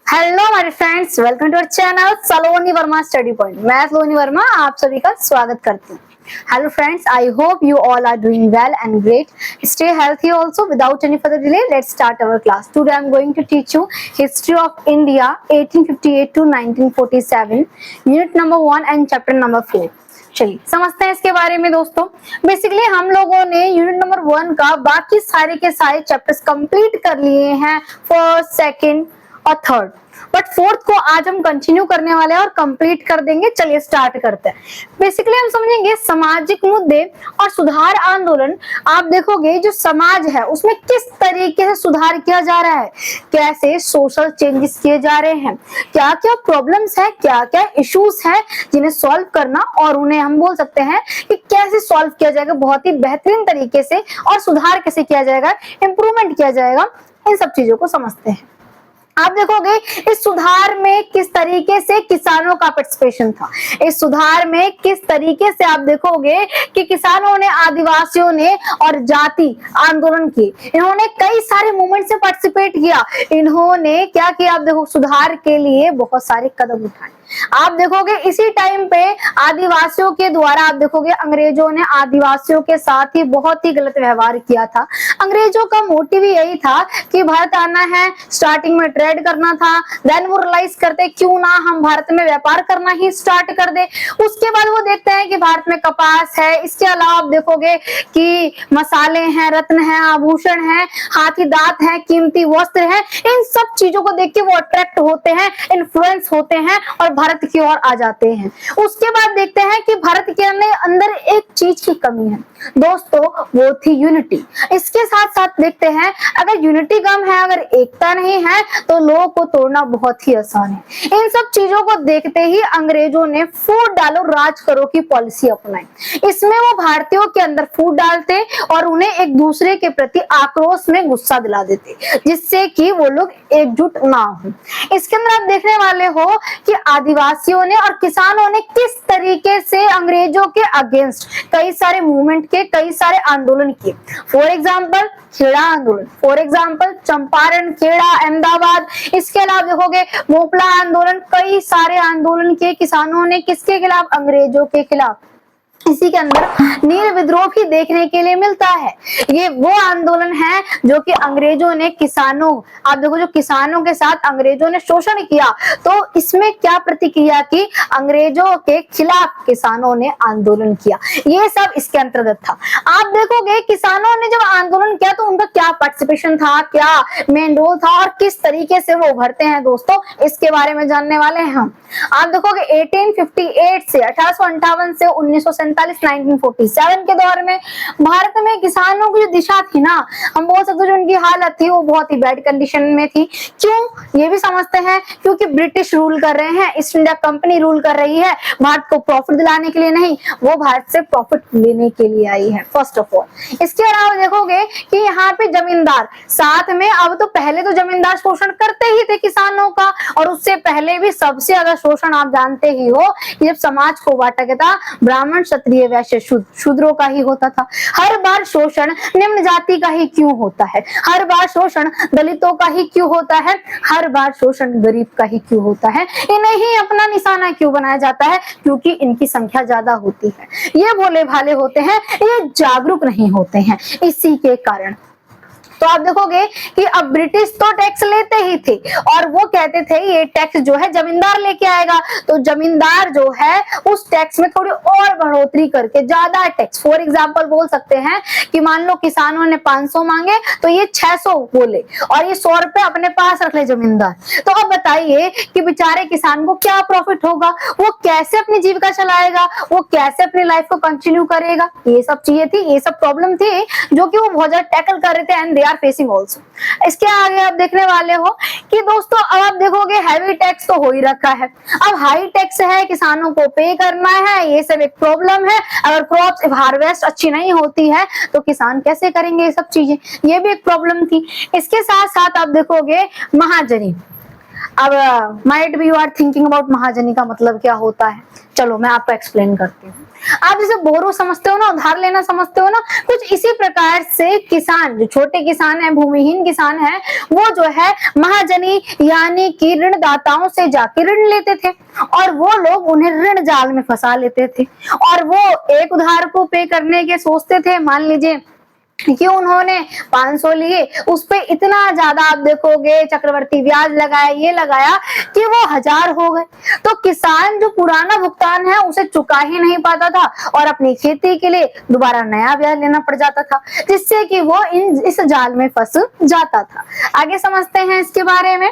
Hello my friends, welcome to our channel Saloni Verma study point. मैं सलोनी वर्मा आप सभी का स्वागत करती हूँ। Hello friends, I hope you all are doing well and great. Stay healthy also. Without any further delay, let's start our class. Today I am going to teach you history of India 1858 to 1947, unit number 1 and chapter number 4. चलिए समझते हैं इसके बारे में दोस्तों। Basically हम लोगों ने यूनिट नंबर 1 का बाकी सारे के सारे चैप्टर्स कंप्लीट कर लिए हैं, फर्स्ट, सेकंड और थर्ड, बट फोर्थ को आज हम कंटिन्यू करने वाले हैं और कंप्लीट कर देंगे। चलिए स्टार्ट करते हैं। बेसिकली हम समझेंगे सामाजिक मुद्दे और सुधार आंदोलन। आप देखोगे जो समाज है उसमें किस तरीके से सुधार किया जा रहा है, कैसे सोशल चेंजेस किए जा रहे हैं, क्या क्या प्रॉब्लम्स है, क्या क्या इश्यूज है जिन्हें सॉल्व करना और उन्हें हम बोल सकते हैं कि कैसे सॉल्व किया जाएगा बहुत ही बेहतरीन तरीके से, और सुधार कैसे किया जाएगा, इंप्रूवमेंट किया जाएगा, इन सब चीजों को समझते हैं। आप देखोगे इस सुधार में किस तरीके से किसानों का पार्टिसिपेशन था। इस सुधार में किस तरीके से आप देखोगे कि किसानों ने, आदिवासियों ने और जाति आंदोलन किए। इन्होंने कई सारे मूवमेंट से पार्टिसिपेट किया। इन्होंने क्या किया, आप देखो सुधार के लिए बहुत सारे कदम उठाए। आप देखोगे इसी टाइम पे आदिवासियों के द्वारा आप देखोगे अंग्रेजों ने आदिवासियों के साथ ही बहुत ही गलत व्यवहार किया था। अंग्रेजों का मोटिव ही यही था कि भारत आना है, स्टार्टिंग में ट्रेड करना था, देन वो रियलाइज करते क्यों ना हम भारत में व्यापार करना ही स्टार्ट कर दे। उसके बाद वो देखते हैं कि भारत में कपास है, इसके अलावा आप देखोगे कि मसाले हैं, रत्न है, आभूषण है, हाथी दांत है, कीमती वस्त्र है। इन सब चीजों को देख के वो अट्रैक्ट होते हैं, इन्फ्लुएंस होते हैं और भारत की ओर आ जाते हैं। उसके बाद देखते हैं कि भारत के अंदर एक चीज की कमी है दोस्तों, वो थी यूनिटी। इसके साथ साथ देखते हैं अगर यूनिटी कम है, अगर एकता नहीं है तो लोगों को तोड़ना बहुत ही आसान है। इन सब चीजों को देखते ही अंग्रेजों ने फूट डालो राज करो की पॉलिसी अपनाई। इसमें वो भारतीयों के अंदर फूट डालते और उन्हें एक दूसरे के प्रति आक्रोश में गुस्सा दिला देते, जिससे कि वो लोग एकजुट ना हो। इसके अंदर आप देखने वाले हो कि आदिवासियों ने और किसानों ने किस तरीके से अंग्रेजों के अगेंस्ट कई सारे मूवमेंट के, कई सारे आंदोलन किए। फॉर एग्जाम्पल खेड़ा आंदोलन, फॉर एग्जाम्पल चंपारण, खेड़ा, अहमदाबाद। इसके अलावा देखोगे मोपला आंदोलन, कई सारे आंदोलन किए किसानों ने। किसके खिलाफ? अंग्रेजों के खिलाफ। इसी के अंदर नील विद्रोह भी देखने के लिए मिलता है। ये वो आंदोलन है जो कि अंग्रेजों ने किसानों, आप देखो जो किसानों के साथ अंग्रेजों ने शोषण किया, तो इसमें क्या प्रतिक्रिया की, अंग्रेजों के खिलाफ किसानों ने आंदोलन किया। ये सब इसके अंतर्गत था। आप देखोगे किसानों ने जब आंदोलन किया तो उनका क्या पार्टिसिपेशन था, क्या मेन रोल था और किस तरीके से वो उभरते हैं दोस्तों, इसके बारे में जानने वाले हैं हम। आप देखोगे 1858 से 1858 से 1947 के दौर में भारत में किसानों की जो दिशा थी ना, हम बोल सकते हैं जो उनकी हालत थी वो बहुत ही बैड कंडीशन में थी। क्यों? ये भी समझते हैं क्योंकि ब्रिटिश रूल कर रहे हैं, ईस्ट इंडिया कंपनी रूल कर रही है। भारत को प्रॉफिट दिलाने के लिए नहीं, वो भारत से प्रॉफिट लेने के लिए आई है फर्स्ट ऑफ ऑल। इसके अलावा देखोगे कि यहाँ पे जमींदार साथ में, अब तो पहले तो जमींदार शोषण करते ही थे किसानों का, और उससे पहले भी सबसे ज्यादा शोषण आप जानते ही हो कि जब समाज को बांटा गया था, ब्राह्मण, क्षत्रिय, वैश्य, शूद्रों का ही होता था। हर बार शोषण निम्न जाति का ही क्यों होता है? हर बार शोषण दलितों का ही क्यों होता है? हर बार शोषण गरीब का ही क्यों होता है? इन्हें ही अपना निशाना क्यों बनाया जाता है? क्योंकि इनकी संख्या ज्यादा होती है। ये भोले भाले होते हैं, ये जागरूक नहीं होते हैं, इसी के कारण। तो आप देखोगे कि अब ब्रिटिश तो टैक्स लेते ही थे और वो कहते थे ये टैक्स जो है जमींदार लेके आएगा, तो जमींदार जो है उस टैक्स में थोड़ी और बढ़ोतरी करके ज्यादा टैक्स, फॉर एग्जांपल बोल सकते हैं कि मान लो किसानों ने 500 मांगे तो ये 600 बोले और ये 100 रुपए अपने पास रख ले जमींदार। तो अब बताइए कि बेचारे किसान को क्या प्रॉफिट होगा, वो कैसे अपनी जीविका चलाएगा, वो कैसे अपनी लाइफ को कंटिन्यू करेगा। ये सब चीजें थी, ये सब प्रॉब्लम थी जो कि वो बहुत ज्यादा टैकल कर रहे थे एंड आर फेसिंग ऑल्सो। इसके आगे आप देखने वाले हो कि दोस्तों अब आप देखोगे हैवी टैक्स तो हो ही रखा है, अब हाई टैक्स है, किसानों को पे करना है, ये सब एक प्रॉब्लम है। अगर क्रॉप हार्वेस्ट अच्छी नहीं होती है तो किसान कैसे करेंगे ये सब चीजें, ये भी एक प्रॉब्लम थी। इसके साथ साथ आप देखोगे महाजनी। अब might be you are thinking about Mahajani का मतलब क्या होता है, चलो मैं आपको एक्सप्लेन करती हूँ। आप जैसे बोरो समझते हो ना, उधार लेना समझते हो ना, कुछ इसी प्रकार से किसान, जो छोटे किसान है, भूमिहीन किसान है, वो जो है महाजनी यानी कि ऋणदाताओं से जाके ऋण लेते थे और वो लोग उन्हें ऋण जाल में फंसा लेते थे और वो एक उधार को पे करने के सोचते थे। मान लीजिए कि उन्होंने 500 लिए, उस पे इतना ज्यादा आप देखोगे चक्रवर्ती ब्याज लगाया, ये लगाया कि वो 1000 हो गए। तो किसान जो पुराना भुगतान है उसे चुका ही नहीं पाता था और अपनी खेती के लिए दोबारा नया ब्याज लेना पड़ जाता था, जिससे कि वो इस जाल में फंस जाता था। आगे समझते हैं इसके बारे में।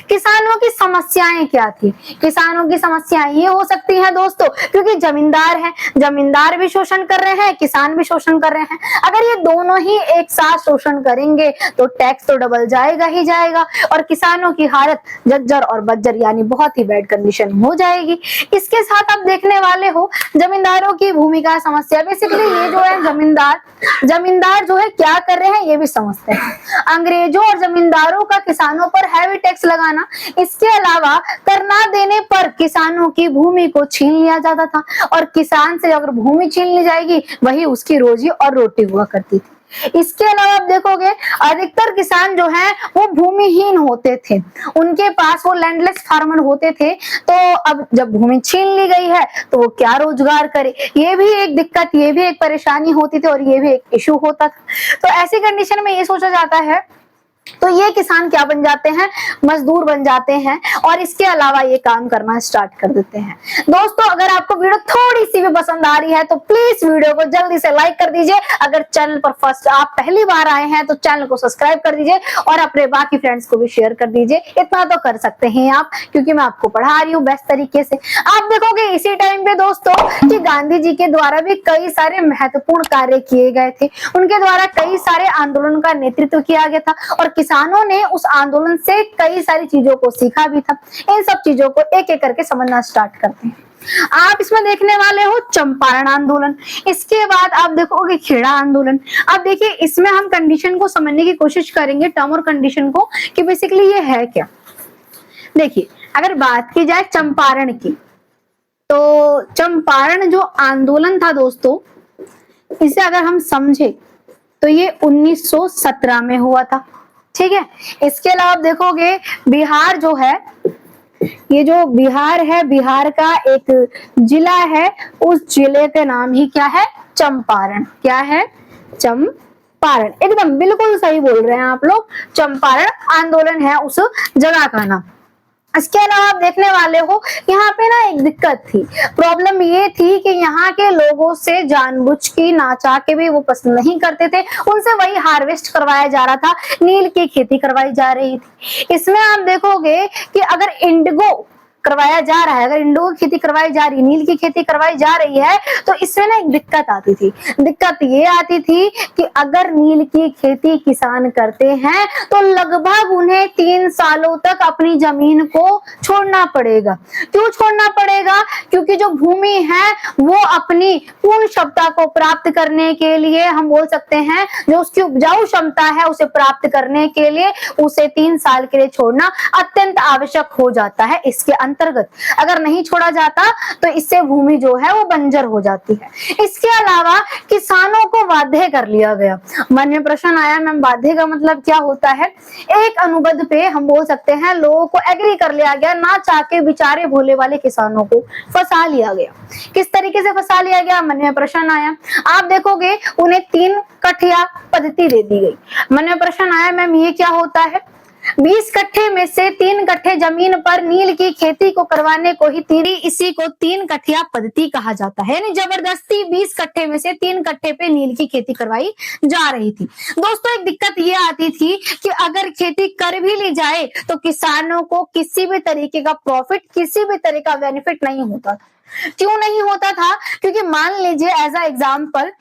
किसानों की समस्याएं क्या थी? किसानों की समस्याएं ये हो सकती हैं दोस्तों, क्योंकि जमींदार है, जमींदार भी शोषण कर रहे हैं, किसान भी शोषण कर रहे हैं। अगर ये दोनों ही एक साथ शोषण करेंगे तो टैक्स तो डबल जाएगा ही जाएगा और किसानों की हालत जज्जर और बज्जर यानी बहुत ही बैड कंडीशन हो जाएगी। इसके साथ आप देखने वाले हो जमींदारों की भूमिका समस्या। बेसिकली ये जो है जमींदार जो है क्या कर रहे हैं ये भी समझते हैं। अंग्रेजों और जमींदारों का किसानों पर हैवी टैक्स लगाना, इसके अलावा कर ना देने पर किसानों की भूमि को छीन लिया जाता था और किसान से अगर भूमि छीन ली जाएगी वही उसकी रोजी और रोटी हुआ करती थी। इसके अलावा आप देखोगे अधिकतर किसान जो हैं वो भूमिहीन होते थे, उनके पास वो लैंडलेस फार्मर होते थे। तो अब जब भूमि छीन ली गई है तो वो क्या रोजगार करे, ये भी एक दिक्कत, ये भी एक परेशानी होती थी और ये भी एक इशू होता था। तो ऐसी कंडीशन में ये सोचा जाता है तो ये किसान क्या बन जाते हैं, मजदूर बन जाते हैं और इसके अलावा ये काम करना स्टार्ट कर देते हैं। दोस्तों अगर आपको वीडियो थोड़ी सी भी पसंद आ रही है तो प्लीज वीडियो को जल्दी से लाइक कर दीजिए। अगर चैनल पर फर्स्ट आप पहली बार आए हैं तो चैनल को सब्सक्राइब कर दीजिए और अपने बाकी फ्रेंड्स को भी शेयर कर दीजिए। इतना तो कर सकते हैं आप, क्योंकि मैं आपको पढ़ा रही हूँ बेस्ट तरीके से। आप देखोगे इसी टाइम पे दोस्तों कि गांधी जी के द्वारा भी कई सारे महत्वपूर्ण कार्य किए गए थे, उनके द्वारा कई सारे आंदोलन का नेतृत्व किया गया था और किसानों ने उस आंदोलन से कई सारी चीजों को सीखा भी था। इन सब चीजों को एक एक करके समझना स्टार्ट करते हैं। आप इसमें देखने वाले हो चंपारण आंदोलन, इसके बाद आप देखोगे खेड़ा आंदोलन। अब देखिए इसमें हम कंडीशन को समझने की कोशिश करेंगे, टर्म और कंडीशन को, कि बेसिकली ये है क्या। देखिए अगर बात की जाए चंपारण की, तो चंपारण जो आंदोलन था दोस्तों, इसे अगर हम समझे तो ये 1917 में हुआ था, ठीक है। इसके अलावा आप देखोगे बिहार जो है, ये जो बिहार है, बिहार का एक जिला है, उस जिले का नाम ही क्या है, चंपारण। क्या है, चंपारण। एकदम बिल्कुल सही बोल रहे हैं आप लोग, चंपारण आंदोलन है उस जगह का नाम। इसके अलावा आप देखने वाले हो यहाँ पे ना एक दिक्कत थी, प्रॉब्लम ये थी कि यहाँ के लोगों से जानबूझ के ना चाह के भी वो पसंद नहीं करते थे, उनसे वही हार्वेस्ट करवाया जा रहा था, नील की खेती करवाई जा रही थी। इसमें आप देखोगे कि अगर इंडिगो करवाया जा रहा है, अगर इंडिगो की खेती करवाई जा रही है, नील की खेती करवाई जा रही है, तो इसमें ना एक दिक्कत आती थी। दिक्कत ये आती थी कि अगर नील की खेती किसान करते हैं तो लगभग उन्हें 3 सालों तक अपनी जमीन को छोड़ना पड़ेगा। क्यों छोड़ना पड़ेगा? क्योंकि जो भूमि है वो अपनी पूर्ण क्षमता को प्राप्त करने के लिए, हम बोल सकते हैं जो उसकी उपजाऊ क्षमता है उसे प्राप्त करने के लिए उसे 3 साल के लिए छोड़ना अत्यंत आवश्यक हो जाता है। इसके अंतर्गत अगर नहीं छोड़ा जाता तो इससे भूमि जो है वो बंजर हो जाती है। इसके अलावा किसानों को बाध्य कर लिया गया। मन में प्रश्न आया, मैम बाध्य का मतलब क्या होता है? एक अनुबंध पे हम बोल सकते हैं लोगों को एग्री कर लिया गया, ना चाह के बेचारे भोले वाले किसानों को फंसा लिया गया। किस तरीके से फंसा लिया गया? मन में प्रश्न आया। आप देखोगे उन्हें 3 कठिया पद्धति दे दी गई। मन में प्रश्न आया, मैम ये क्या होता है? 20 कट्ठे में से 3 कट्ठे जमीन पर नील की खेती को करवाने को ही इसी को 3 कठिया पद्धति कहा जाता है। यानी जबरदस्ती 20 कट्ठे में से 3 कट्ठे पे नील की खेती करवाई जा रही थी। दोस्तों एक दिक्कत ये आती थी कि अगर खेती कर भी ली जाए तो किसानों को किसी भी तरीके का प्रॉफिट, किसी भी तरह का बेनिफिट नहीं होता था। क्यों नहीं होता था? क्योंकि मान लीजिए एज अ एग्जाम्पल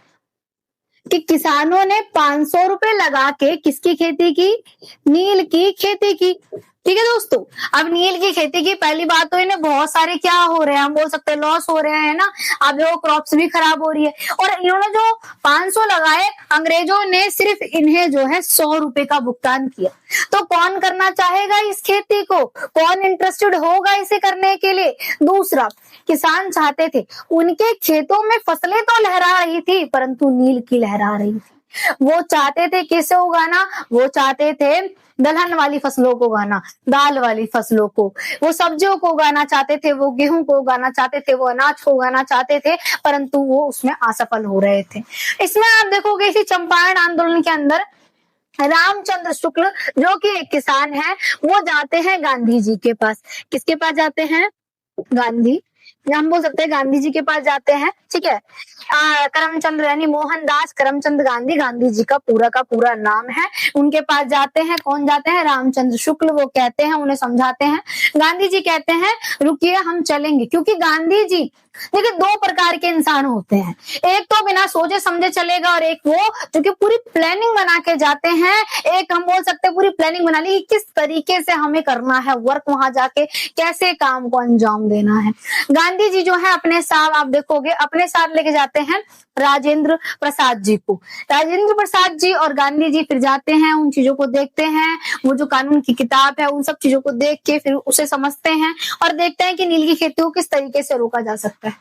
कि किसानों ने 500 रुपए लगा के किसकी खेती की? नील की खेती की। ठीक है दोस्तों। अब नील की खेती की पहली बात तो इन्हें बहुत सारे क्या हो रहे हैं, हम बोल सकते हैं लॉस हो रहे हैं ना। अब देखो क्रॉप्स भी खराब हो रही है, और इन्होंने जो 500 लगाए, अंग्रेजों ने सिर्फ इन्हें जो है 100 रुपए का भुगतान किया। तो कौन करना चाहेगा इस खेती को, कौन इंटरेस्टेड होगा इसे करने के लिए। दूसरा, किसान चाहते थे, उनके खेतों में फसलें तो लहरा रही थी परंतु नील की लहरा रही थी। वो चाहते थे किसे उगाना, वो चाहते थे दलहन वाली फसलों को उगाना, दाल वाली फसलों को, वो सब्जियों को उगाना चाहते थे, वो गेहूं को उगाना चाहते थे, वो अनाज को उगाना चाहते थे, परंतु वो उसमें असफल हो रहे थे। इसमें आप देखोगे इसी चंपारण आंदोलन के अंदर रामचंद्र शुक्ल जो कि एक किसान है, वो जाते हैं गांधी जी के पास। किसके पास जाते हैं, गांधी, हम बोल सकते हैं गांधी जी के पास जाते हैं। ठीक है, करमचंद यानी मोहनदास करमचंद गांधी, गांधी जी का पूरा नाम है। उनके पास जाते हैं, कौन जाते हैं, रामचंद्र शुक्ल। वो कहते हैं, उन्हें समझाते हैं। गांधी जी कहते हैं रुकिए हम चलेंगे, क्योंकि गांधी जी देखिए 2 प्रकार के इंसान होते हैं, एक तो बिना सोचे समझे चलेगा, और एक वो जो कि पूरी प्लानिंग बना के जाते हैं। एक हम बोल सकते हैं पूरी प्लानिंग बना ली किस तरीके से हमें करना है वर्क, वहां जाके कैसे काम को अंजाम देना है। गांधी जी जो है अपने साथ, आप देखोगे अपने साथ लेके जाते हैं राजेंद्र प्रसाद जी को। राजेंद्र प्रसाद जी और गांधी जी फिर जाते हैं, उन चीजों को देखते हैं, वो जो कानून की किताब है उन सब चीजों को देख के फिर उसे समझते हैं और देखते हैं कि नील की खेती को किस तरीके से रोका जा सकता है।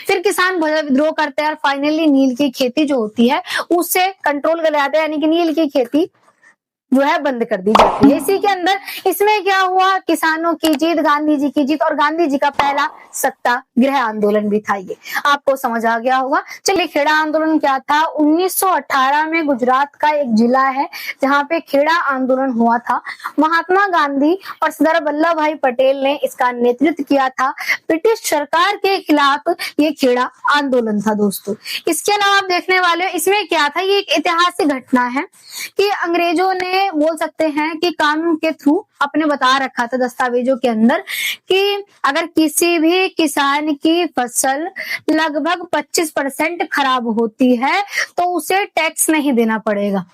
फिर किसान विद्रोह करते हैं और फाइनली नील की खेती जो होती है उससे कंट्रोल कर जाते हैं, यानी कि नील की खेती जो है बंद कर दी जाती है। इसी के अंदर इसमें क्या हुआ, किसानों की जीत, गांधी जी की जीत, और गांधी जी का पहला सत्याग्रह आंदोलन भी था। ये आपको समझ आ गया होगा। चलिए, खेड़ा आंदोलन क्या था। 1918 में गुजरात का एक जिला है जहाँ पे खेड़ा आंदोलन हुआ था। महात्मा गांधी और सरदार वल्लभ भाई पटेल ने इसका नेतृत्व किया था। ब्रिटिश सरकार के खिलाफ ये खेड़ा आंदोलन था दोस्तों। इसके अलावा आप देखने वाले हो इसमें क्या था, ये एक ऐतिहासिक घटना है कि अंग्रेजों ने बोल सकते हैं कि कानून के थ्रू अपने बता रखा था दस्तावेजों के अंदर कि अगर किसी भी किसान की फसल लगभग 25% खराब होती है तो उसे टैक्स नहीं देना पड़ेगा।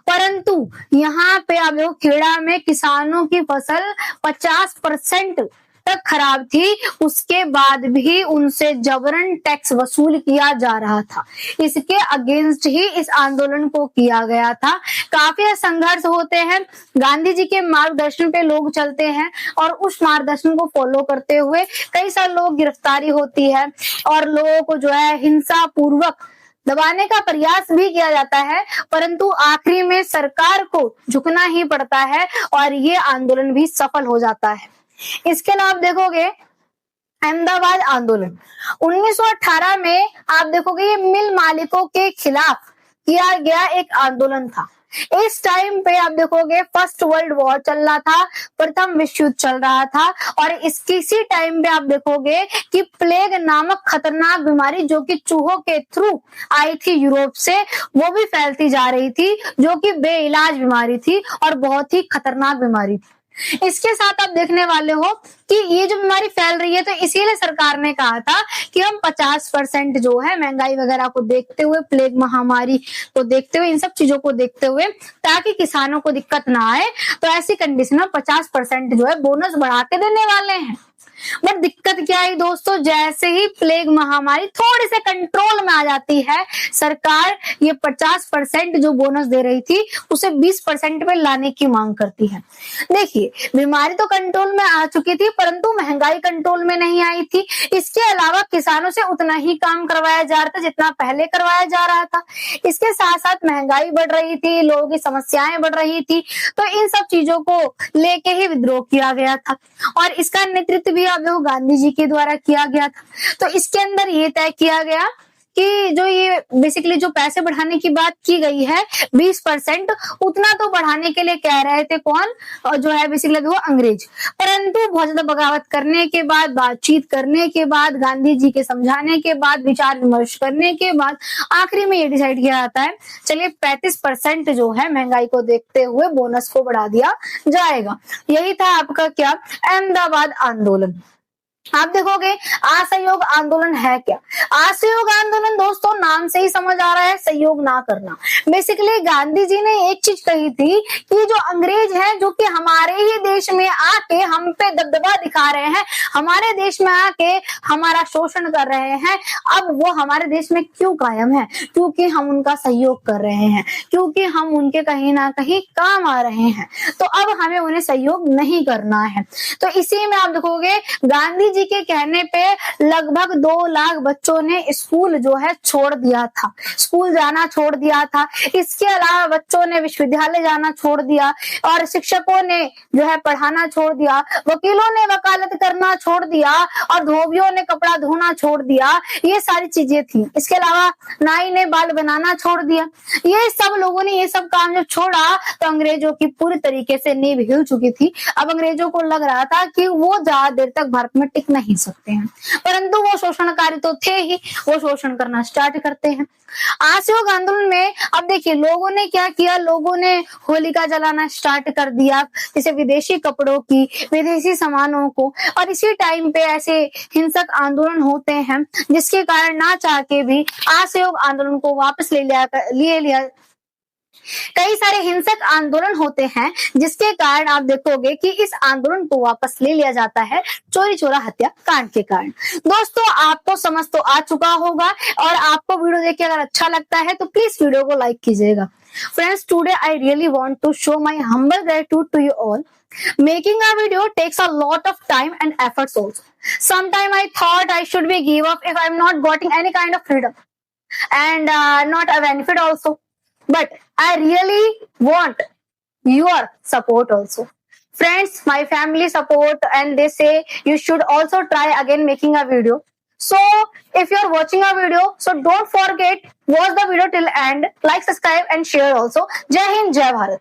परंतु यहाँ पे आप देखो खेड़ा में किसानों की फसल 50% तक खराब थी, उसके बाद भी उनसे जबरन टैक्स वसूल किया जा रहा था। इसके अगेंस्ट ही इस आंदोलन को किया गया था। काफी संघर्ष होते हैं, गांधी जी के मार्गदर्शन पे लोग चलते हैं और उस मार्गदर्शन को फॉलो करते हुए कई सारे लोग गिरफ्तारी होती है और लोगों को जो है हिंसा पूर्वक दबाने का प्रयास भी किया जाता है, परंतु आखिरी में सरकार को झुकना ही पड़ता है और ये आंदोलन भी सफल हो जाता है। इसके अलावा आप देखोगे अहमदाबाद आंदोलन 1918 में आप देखोगे ये मिल मालिकों के खिलाफ किया गया एक आंदोलन था। इस टाइम पे आप देखोगे फर्स्ट वर्ल्ड वॉर चल रहा था, प्रथम विश्व युद्ध चल रहा था, और इसी टाइम पे आप देखोगे कि प्लेग नामक खतरनाक बीमारी जो कि चूहों के थ्रू आई थी यूरोप से, वो भी फैलती जा रही थी, जो कि बेइलाज बीमारी थी और बहुत ही खतरनाक बीमारी थी। इसके साथ आप देखने वाले हो कि ये जो बीमारी फैल रही है, तो इसीलिए सरकार ने कहा था कि हम 50% जो है महंगाई वगैरह को देखते हुए, प्लेग महामारी को देखते हुए, इन सब चीजों को देखते हुए, ताकि किसानों को दिक्कत ना आए, तो ऐसी कंडीशन में 50% जो है बोनस बढ़ा के देने वाले हैं। बट दिक्कत क्या है दोस्तों, जैसे ही प्लेग महामारी थोड़े से कंट्रोल में आ जाती है, सरकार ये 50% जो बोनस दे रही थी उसे 20% पे लाने की मांग करती है। देखिए, बीमारी तो कंट्रोल में आ चुकी थी परंतु महंगाई कंट्रोल में नहीं आई थी। इसके अलावा किसानों से उतना ही काम करवाया जा रहा था जितना पहले करवाया जा रहा था। इसके साथ साथ महंगाई बढ़ रही थी, लोगों की समस्याएं बढ़ रही थी, तो इन सब चीजों को लेके ही विद्रोह किया गया था और इसका नेतृत्व भी आप देखो गांधी जी के द्वारा किया गया था। तो इसके अंदर ये तय किया गया कि जो ये बेसिकली जो पैसे बढ़ाने की बात की गई है 20%, उतना तो बढ़ाने के लिए कह रहे थे कौन, और जो है बेसिकली वो अंग्रेज। परंतु बहुत ज्यादा बगावत करने के बाद, बातचीत करने के बाद, गांधी जी के समझाने के बाद, विचार विमर्श करने के बाद आखिरी में ये डिसाइड किया जाता है चलिए 35% जो है महंगाई को देखते हुए बोनस को बढ़ा दिया जाएगा। यही था आपका क्या, अहमदाबाद आंदोलन। आप देखोगे असहयोग आंदोलन है क्या। असहयोग आंदोलन दोस्तों नाम से ही समझ आ रहा है, सहयोग ना करना। बेसिकली गांधी जी ने एक चीज कही थी कि जो अंग्रेज हैं जो कि हमारे ही देश में आके हम पे दबदबा दिखा रहे हैं, हमारे देश में आके हमारा शोषण कर रहे हैं, अब वो हमारे देश में क्यों कायम है, क्योंकि हम उनका सहयोग कर रहे हैं, क्योंकि हम उनके कहीं ना कहीं काम आ रहे हैं, तो अब हमें उन्हें सहयोग नहीं करना है। तो इसी में आप देखोगे गांधी जी के कहने पे लगभग 2 लाख बच्चों ने स्कूल जो है छोड़ दिया था, स्कूल जाना छोड़ दिया था। इसके अलावा बच्चों ने विश्वविद्यालय जाना छोड़ दिया और शिक्षकों ने जो है पढ़ाना छोड़ दिया, वकीलों ने वकालत करना छोड़ दिया और धोबियों ने कपड़ा धोना छोड़ दिया। ये सारी चीजें थी। इसके अलावा नाई ने बाल बनाना छोड़ दिया। ये सब लोगों ने ये सब काम जब छोड़ा तो अंग्रेजों की पूरी तरीके से नींव हिल चुकी थी। अब अंग्रेजों को लग रहा था कि वो ज्यादा देर तक भारत में टिक नहीं सकते हैं, परंतु वो शोषणकारी तो थे ही, वो शोषण करना स्टार्ट करते हैं। असहयोग आंदोलन में अब देखिए लोगों ने क्या किया, लोगों ने होलिका जलाना स्टार्ट कर दिया, जैसे विदेशी कपड़ों की, विदेशी सामानों को, और इसी टाइम पे ऐसे हिंसक आंदोलन होते हैं जिसके कारण ना चाह के भी असहयोग आंदोलन को वापस ले लिया। कई सारे हिंसक आंदोलन होते हैं जिसके कारण आप देखोगे कि इस आंदोलन को वापस ले लिया जाता है चोरी चोरा हत्या कांड के कारण। दोस्तों आपको समझ तो आ चुका होगा और आपको वीडियो देख के अगर अच्छा लगता है तो प्लीज वीडियो को लाइक कीजिएगा। Friends, today I really want to show my humble gratitude to you all. Making a video takes a lot of time and efforts also. Sometime I thought I should be give up if I'm not getting any kind of freedom and not a benefit also. But I really want your support also. Friends, my family support and they say you should also try again making a video. So if you're watching a video, so don't forget, watch the video till end, like, subscribe and share also. Jai Hind, Jai Bharat.